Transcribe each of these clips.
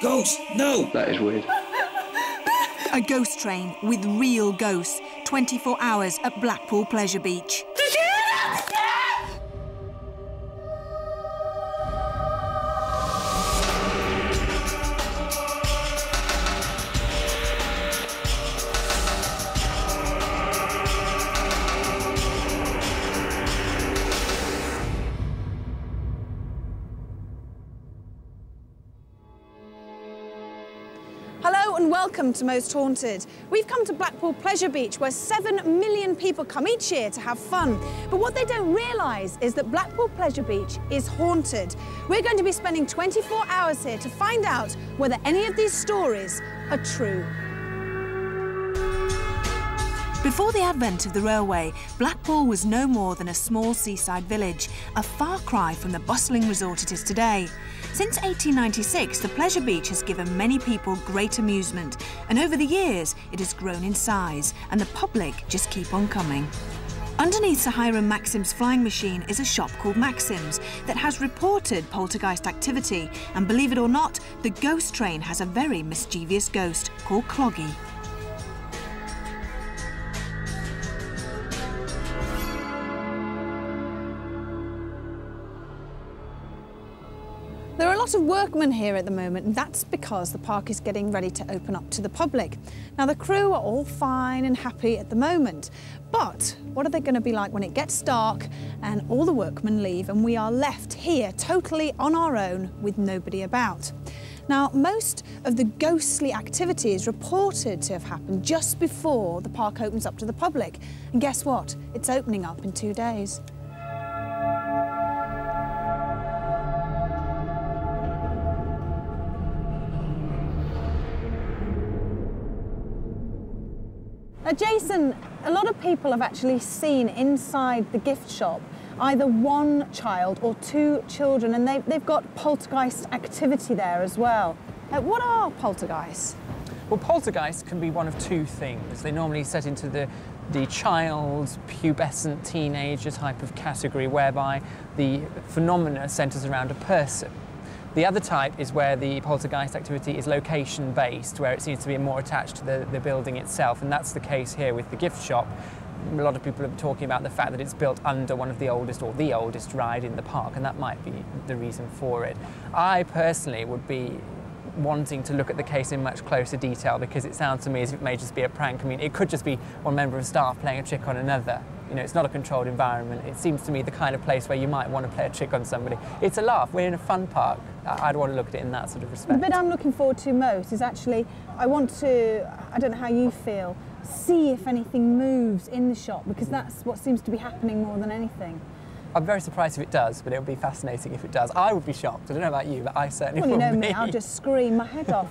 Ghost, no! That is weird. A ghost train with real ghosts, 24 hours at Blackpool Pleasure Beach. Hello and welcome to Most Haunted. We've come to Blackpool Pleasure Beach where 7 million people come each year to have fun. But what they don't realise is that Blackpool Pleasure Beach is haunted. We're going to be spending 24 hours here to find out whether any of these stories are true. Before the advent of the railway, Blackpool was no more than a small seaside village, a far cry from the bustling resort it is today. Since 1896, the Pleasure Beach has given many people great amusement, and over the years it has grown in size, and the public just keep on coming. Underneath Sir Hiram Maxim's flying machine is a shop called Maxim's that has reported poltergeist activity, and believe it or not, the ghost train has a very mischievous ghost called Cloggy. There are a lot of workmen here at the moment, and that's because the park is getting ready to open up to the public. Now, the crew are all fine and happy at the moment, but what are they going to be like when it gets dark and all the workmen leave and we are left here totally on our own with nobody about? Now, most of the ghostly activity is reported to have happened just before the park opens up to the public. And guess what? It's opening up in 2 days. Now, Jason, a lot of people have actually seen inside the gift shop either one child or 2 children, and they've got poltergeist activity there as well. What are poltergeists? Well, poltergeists can be one of 2 things. They normally set into the child, pubescent teenager type of category, whereby the phenomena centres around a person. The other type is where the poltergeist activity is location-based, where it seems to be more attached to the building itself, and that's the case here with the gift shop. A lot of people are talking about the fact that it's built under one of the oldest, or the oldest ride in the park, and that might be the reason for it. I personally would be wanting to look at the case in much closer detail, because it sounds to me as if it may just be a prank. I mean, it could just be one member of staff playing a trick on another. You know, it's not a controlled environment. It seems to me the kind of place where you might want to play a trick on somebody. It's a laugh. We're in a fun park. I'd want to look at it in that sort of respect. The bit I'm looking forward to most is actually, I want to, I don't know how you feel, see if anything moves in the shop, because that's what seems to be happening more than anything. I'm very surprised if it does, but it would be fascinating if it does. I would be shocked. I don't know about you, but I certainly would be. Well, you know me, I'll just scream my head off.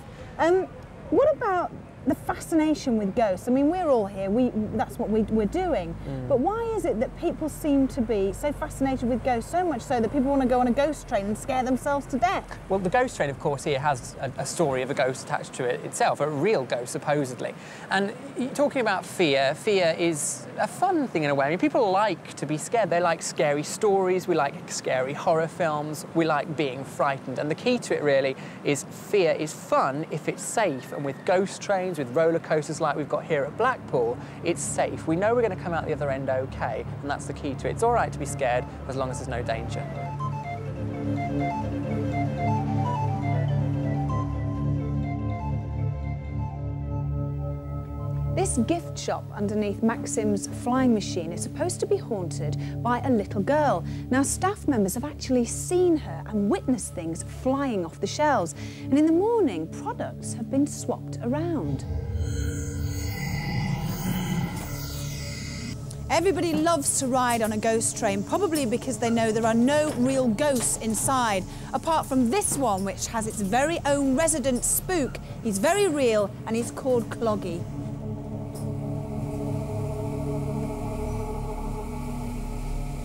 What about the fascination with ghosts? I mean, we're all here, that's what we're doing. But why is it that people seem to be so fascinated with ghosts, so much so that people want to go on a ghost train and scare themselves to death? Well, the ghost train, of course, here has a story of a ghost attached to it itself, a real ghost, supposedly. And talking about fear, fear is a fun thing in a way. I mean, people like to be scared. They like scary stories, we like scary horror films, we like being frightened. And the key to it, really, is fear is fun if it's safe. And with ghost trains, with roller coasters like we've got here at Blackpool, it's safe. We know we're going to come out the other end okay, and that's the key to it. It's all right to be scared as long as there's no danger. This gift shop underneath Maxim's flying machine is supposed to be haunted by a little girl. Now, staff members have actually seen her and witnessed things flying off the shelves. And in the morning, products have been swapped around. Everybody loves to ride on a ghost train, probably because they know there are no real ghosts inside, apart from this one, which has its very own resident spook. He's very real, and he's called Cloggy.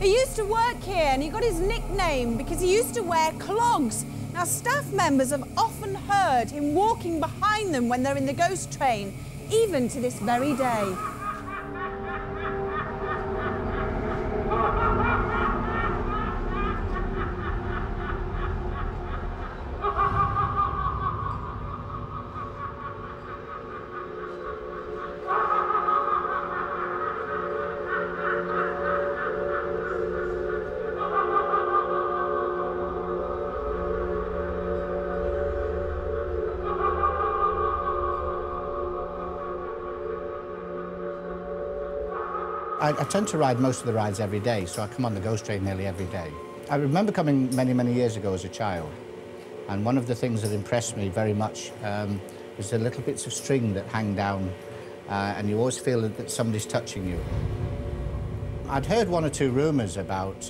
He used to work here, and he got his nickname because he used to wear clogs. Now, staff members have often heard him walking behind them when they're in the ghost train, even to this very day. I tend to ride most of the rides every day, so I come on the Ghost Train nearly every day. I remember coming many, many years ago as a child, and one of the things that impressed me very much was the little bits of string that hang down, and you always feel that somebody's touching you. I'd heard one or two rumours about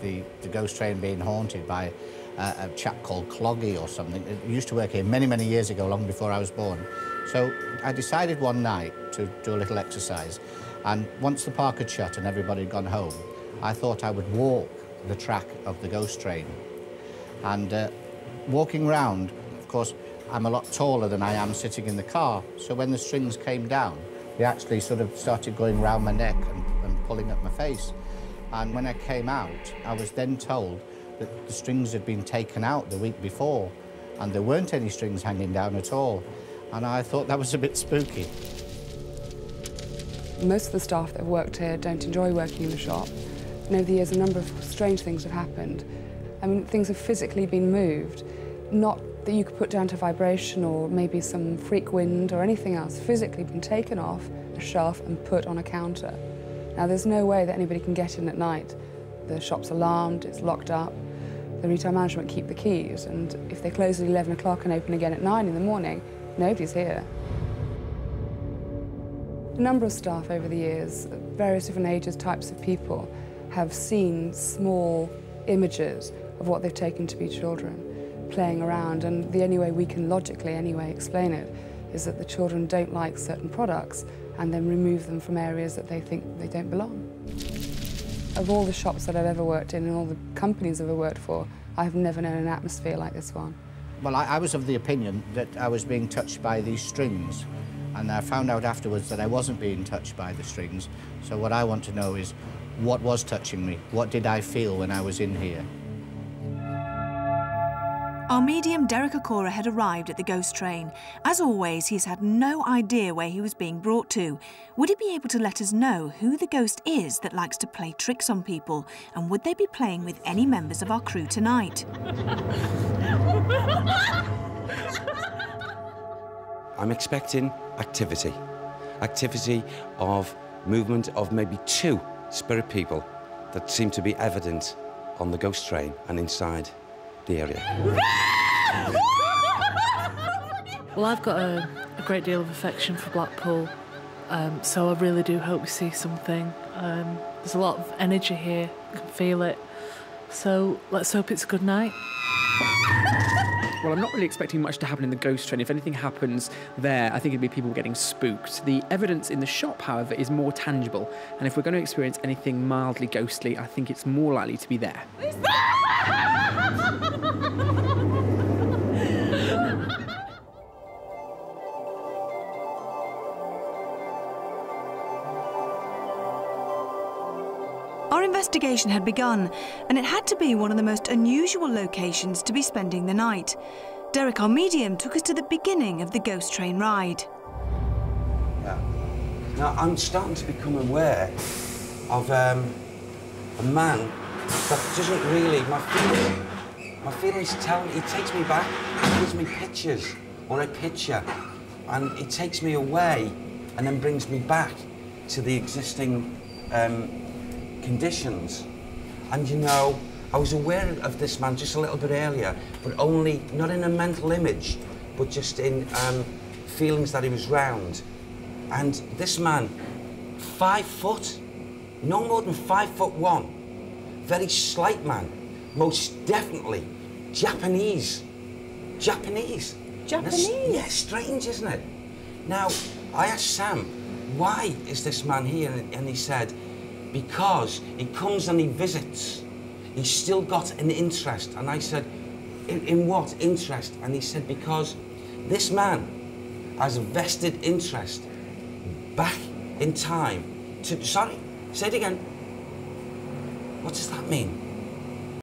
the Ghost Train being haunted by a chap called Cloggy or something. It used to work here many, many years ago, long before I was born. So I decided one night to do a little exercise, and once the park had shut and everybody had gone home, I thought I would walk the track of the Ghost Train. And walking round, of course, I'm a lot taller than I am sitting in the car, so when the strings came down, they actually sort of started going round my neck and pulling up my face. And when I came out, I was then told that the strings had been taken out the week before, and there weren't any strings hanging down at all. And I thought that was a bit spooky. Most of the staff that have worked here don't enjoy working in the shop. And over the years, a number of strange things have happened. I mean, things have physically been moved, not that you could put down to vibration or maybe some freak wind or anything else, physically been taken off a shelf and put on a counter. Now, there's no way that anybody can get in at night. The shop's alarmed, it's locked up. The retail management keep the keys, and if they close at 11 o'clock and open again at 9 in the morning, nobody's here. A number of staff over the years, various different ages, types of people, have seen small images of what they've taken to be children playing around, and the only way we can logically anyway explain it is that the children don't like certain products and then remove them from areas that they think they don't belong. Of all the shops that I've ever worked in and all the companies I've ever worked for, I've never known an atmosphere like this one. Well, I was of the opinion that I was being touched by these strings, and I found out afterwards that I wasn't being touched by the strings. So what I want to know is, what was touching me? What did I feel when I was in here? Our medium, Derek Okora, had arrived at the Ghost Train. As always, he's had no idea where he was being brought to. Would he be able to let us know who the ghost is that likes to play tricks on people? And would they be playing with any members of our crew tonight? I'm expecting activity. Activity of movement of maybe 2 spirit people that seem to be evident on the Ghost Train and inside the area. Well, I've got a great deal of affection for Blackpool, so I really do hope we see something. There's a lot of energy here, I can feel it, so let's hope it's a good night. Well, I'm not really expecting much to happen in the Ghost Train. If anything happens there, I think it'd be people getting spooked. The evidence in the shop, however, is more tangible, and if we're going to experience anything mildly ghostly, I think it's more likely to be there. Our investigation had begun, and it had to be one of the most unusual locations to be spending the night. Derek, our medium, took us to the beginning of the Ghost Train ride. Now, I'm starting to become aware of a man that doesn't really, my feelings tell me, he takes me back, he gives me pictures, or a picture, and he takes me away and then brings me back to the existing conditions. And you know, I was aware of this man just a little bit earlier, but only, not in a mental image, but just in feelings that he was round. And this man, 5 foot, no more than 5'1", very slight man, most definitely Japanese. Japanese? Yeah, strange, isn't it? Now, I asked Sam, why is this man here? And he said, because he comes and he visits. He's still got an interest. And I said, in what interest? And he said, because this man has a vested interest back in time to, sorry, say it again. What does that mean?